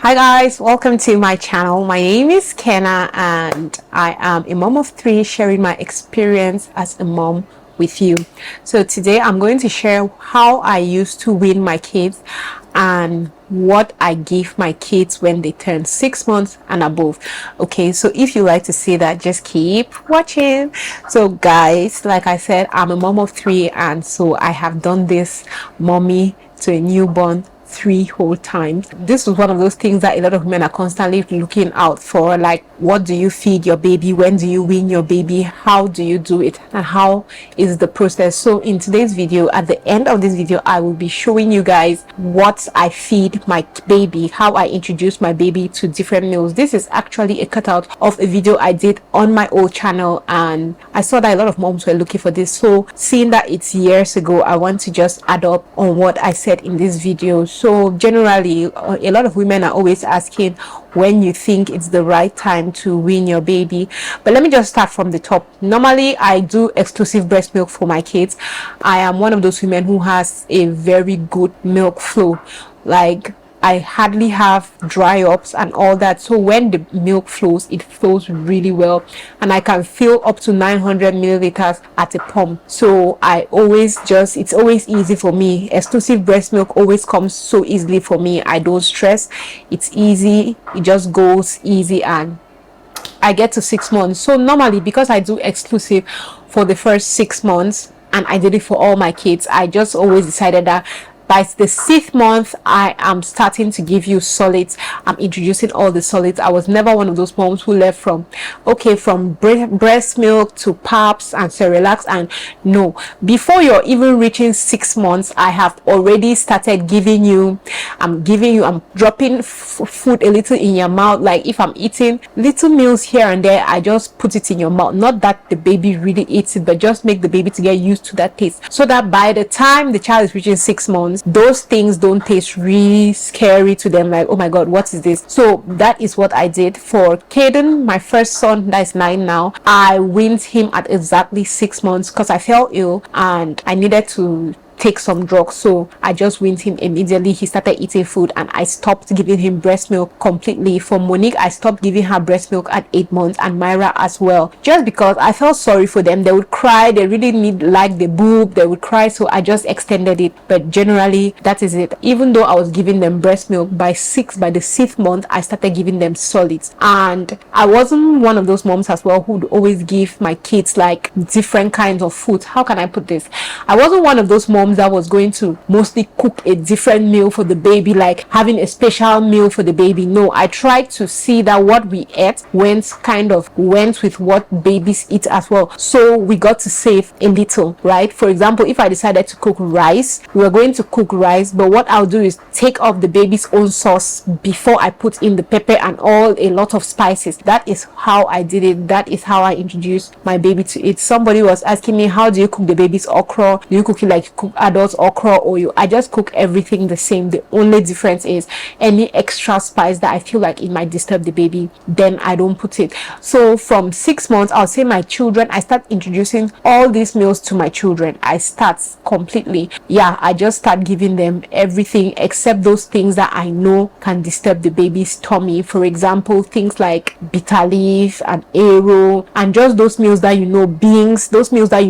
Hi guys, welcome to my channel. My name is Kenna and I am a mom of three sharing my experience as a mom with you. So today I'm going to share how I used to wean my kids and what I give my kids when they turn 6 months and above. Okay, so if you like to see that, just keep watching. So guys, like I said, I'm a mom of three, and so I have done this mommy to a newborn 3 whole times. This is one of those things that a lot of women are constantly looking out for, like what do you feed your baby, when do you wean your baby, how do you do it, and how is the process. So in today's video, at the end of this video, I will be showing you guys what I feed my baby, how I introduce my baby to different meals. This is actually a cutout of a video I did on my old channel, and I saw that a lot of moms were looking for this. So seeing that it's years ago, I want to just add up on what I said in this video. So generally, a lot of women are always asking when you think it's the right time to wean your baby. But let me just start from the top. Normally, I do exclusive breast milk for my kids. I am one of those women who has a very good milk flow. Like, I hardly have dry ups and all that. So when the milk flows, it flows really well, and I can fill up to 900 milliliters at a pump. So it's always easy for me. Exclusive breast milk always comes so easily for me. I don't stress. It's easy. It just goes easy, and I get to 6 months. So normally, because I do exclusive for the first 6 months and I did it for all my kids, I just always decided that by the 6th month, I am starting to give you solids. I'm introducing all the solids. I was never one of those moms who left from breast milk to paps and Cerelac. And no, before you're even reaching 6 months, I have already started giving you, I'm dropping food a little in your mouth. Like if I'm eating little meals here and there, I just put it in your mouth. Not that the baby really eats it, but just make the baby to get used to that taste, so that by the time the child is reaching 6 months, those things don't taste really scary to them, like, oh my god, what is this? So that is what I did for Caden, my first son that is 9 now. I weaned him at exactly 6 months because I fell ill and I needed to take some drugs, so I just weaned him immediately. He started eating food and I stopped giving him breast milk completely. For Monique, I stopped giving her breast milk at 8 months, and Myra as well, just because I felt sorry for them. They would cry, they really need like the boob, they would cry, so I just extended it. But generally, that is it. Even though I was giving them breast milk, by the 6th month I started giving them solids. And I wasn't one of those moms as well who would always give my kids like different kinds of food. How can I put this? I wasn't one of those moms that was going to mostly cook a different meal for the baby, like having a special meal for the baby. No, I tried to see that what we ate went with what babies eat as well, so we got to save a little, right? For example, if I decided to cook rice, we were going to cook rice, but what I'll do is take off the baby's own sauce before I put in the pepper and a lot of spices. That is how I did it. That is how I introduced my baby to it. Somebody was asking me, how do you cook the baby's okra? Do you cook it like you cook adults okra, or I just cook everything the same. The only difference is any extra spice that I feel like it might disturb the baby, then I don't put it. So from 6 months, I'll say my children, I start introducing all these meals to my children. I start completely, I just start giving them everything except those things that I know can disturb the baby's tummy. For example, things like bitter leaf and arrow, and just those meals that beans, those meals that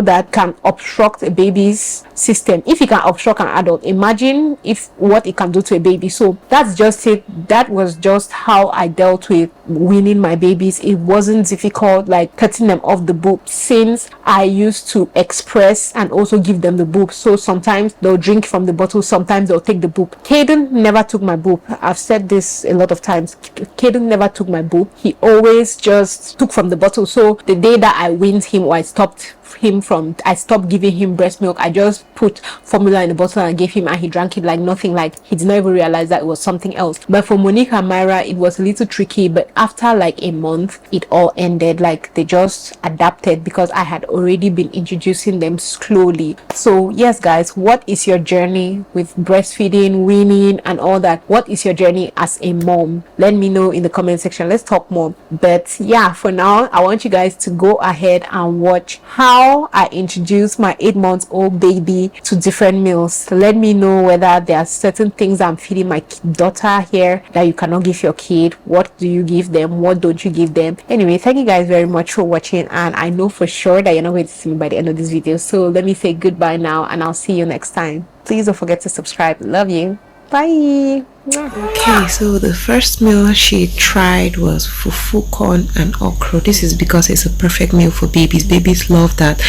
that can obstruct a baby's system. If it can obstruct an adult, imagine what it can do to a baby. So that's just it. That was just how I dealt with weaning my babies. It wasn't difficult, like cutting them off the boob, since I used to express and also give them the boob. So sometimes they'll drink from the bottle, sometimes they'll take the boob. Caden never took my boob. I've said this a lot of times. Caden never took my boob. He always just took from the bottle. So the day that I weaned him, or I stopped giving him breast milk, I just put formula in the bottle and gave him, and he drank it like nothing. Like he did not even realize that it was something else. But for Monique and Myra, it was a little tricky, but after like a month, it all ended. Like they just adapted because I had already been introducing them slowly. So yes guys, what is your journey with breastfeeding, weaning and all that? What is your journey as a mom? Let me know in the comment section. Let's talk more. But yeah, for now I want you guys to go ahead and watch how I introduce my 8-month-old baby to different meals. Let me know whether there are certain things I'm feeding my daughter here that you cannot give your kid. What do you give them? What don't you give them? Anyway, thank you guys very much for watching, and I know for sure that you're not going to see me by the end of this video. So let me say goodbye now, and I'll see you next time. Please don't forget to subscribe. Love you. Bye. Okay, so the first meal she tried was fufu, corn and okra. This is because it's a perfect meal for babies. Babies love that.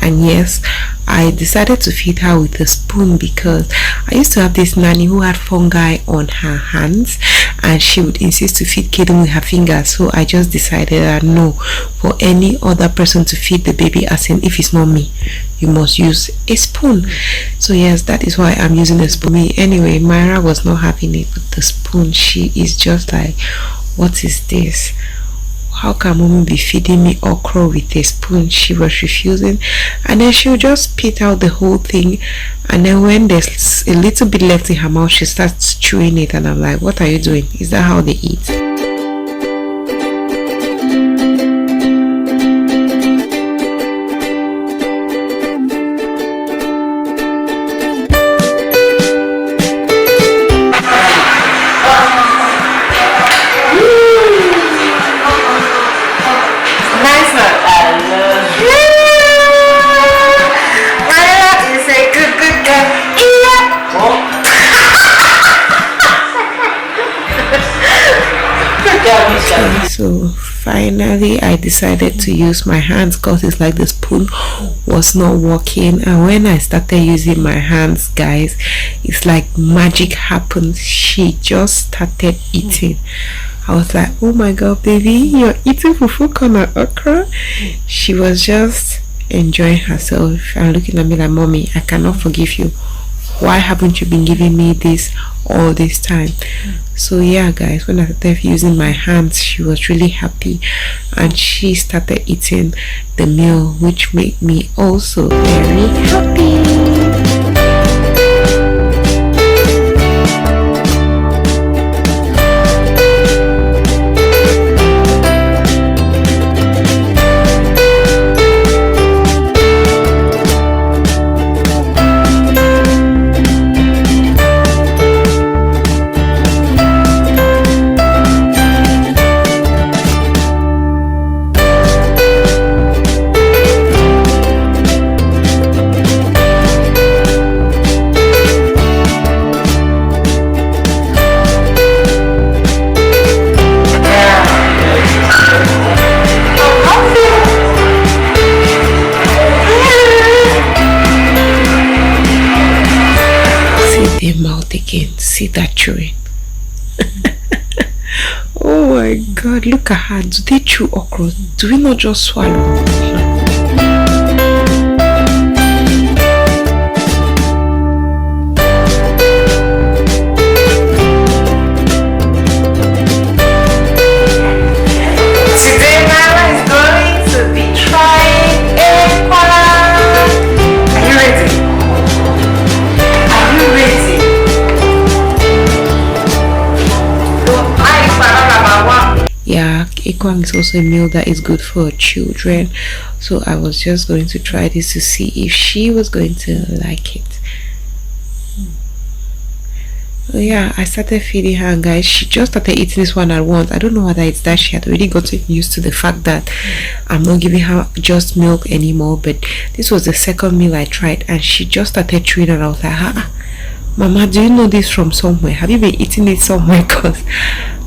And yes, I decided to feed her with a spoon because I used to have this nanny who had fungi on her hands and she would insist to feed Kaden with her fingers. So I just decided that no, for any other person to feed the baby, as in if it's not me, you must use a spoon. So yes, that is why I'm using a spoon. Anyway, Myra was not having it with the spoon. She is just like, what is this? How can mommy be feeding me okra with a spoon? She was refusing, and then she'll just spit out the whole thing, and then when there's a little bit left in her mouth, she starts chewing it, and I'm like, what are you doing? Is that how they eat? So finally I decided to use my hands because it's like the spoon was not working, and when I started using my hands, guys, it's like magic happened. She just started eating. I was like, oh my god, baby, you're eating fufu, corn and okra. She was just enjoying herself and looking at me like, mommy, I cannot forgive you. Why haven't you been giving me this all this time? So yeah guys, when I started using my hands, she was really happy and she started eating the meal, which made me also very happy. Mouth again, see that chewing. Oh my god, look at her. Do they chew okra? Do we not just swallow? Ekwang is also a meal that is good for children, so I was just going to try this to see if she was going to like it. So yeah, I started feeding her, and guys, she just started eating this one at once. I don't know whether it's that she had already gotten used to the fact that I'm not giving her just milk anymore, but this was the second meal I tried and she just started chewing, and I was like, Mama, do you know this from somewhere? Have you been eating it somewhere? Because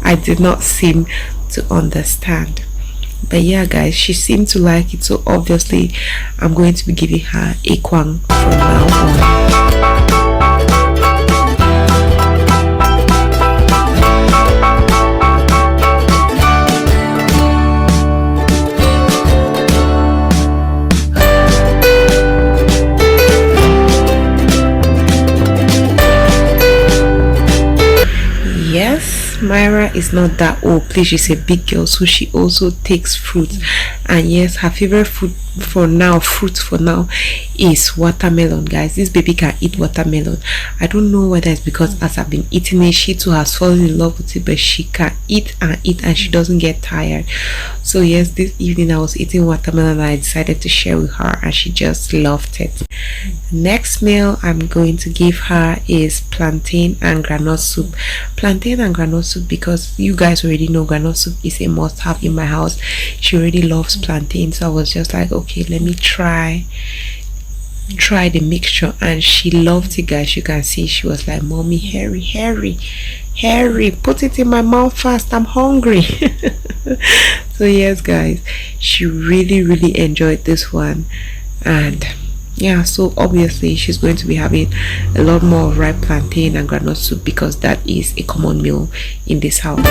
I did not seem to understand. But yeah guys, she seemed to like it, so obviously I'm going to be giving her ekwang from now on. Yes, Myra is not that old. Please, she's a big girl, so she also takes fruits. And yes, her favorite fruit for now is watermelon, guys. This baby can eat watermelon. I don't know whether it's because as I've been eating it, she too has fallen in love with it, but she can eat and eat and she doesn't get tired. So yes, this evening I was eating watermelon and I decided to share with her and she just loved it. Next meal I'm going to give her is plantain and groundnut soup. Plantain and groundnut soup, because you guys already know groundnut soup is a must-have in my house. She already loves plantain, so I was just like, okay, let me try the mixture, and she loved it, guys. You can see she was like, mommy, hurry, put it in my mouth fast, I'm hungry. So yes, guys, she really enjoyed this one. And yeah, so obviously she's going to be having a lot more of ripe plantain and groundnut soup because that is a common meal in this house.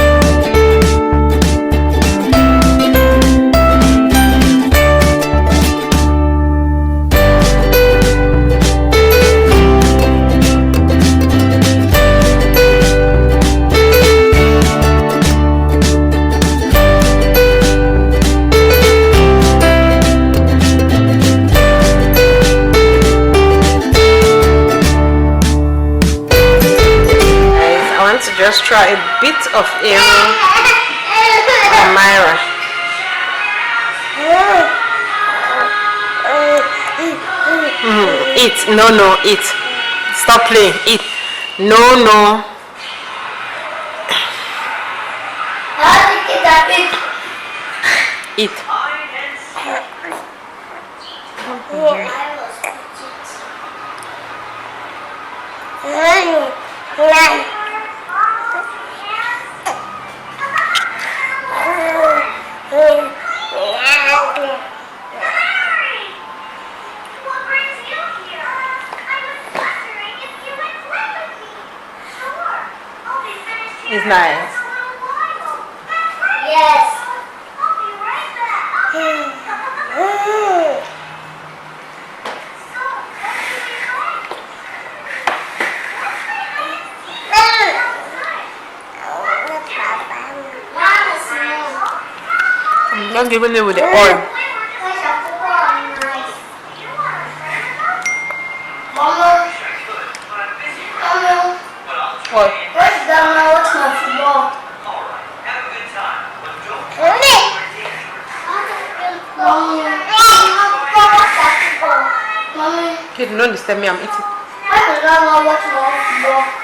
Just try a bit of Aaron and Myra. Eat. No, eat. Stop playing. Eat. No. Eat. It's nice. Yes. I'm just giving it with the oil. What? Where's Grandma? What's my football? Have a good time. Mommy. Kid, don't disturb me, I'm eating. Where's Grandma? What's my football?